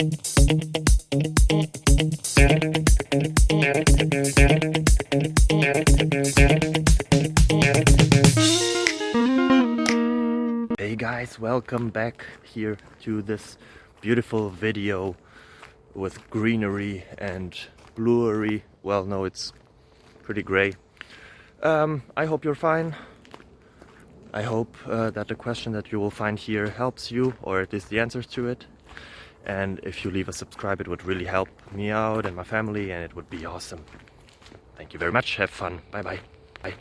Hey guys, welcome back here to this beautiful video with greenery and bluery. Well, no, it's pretty gray. I hope you're fine. I hope that the question that you will find here helps you, or at least the answers to it. And if you leave a subscribe, it would really help me out and my family, and it would be awesome. Thank you very much. Have fun. Bye bye. Bye.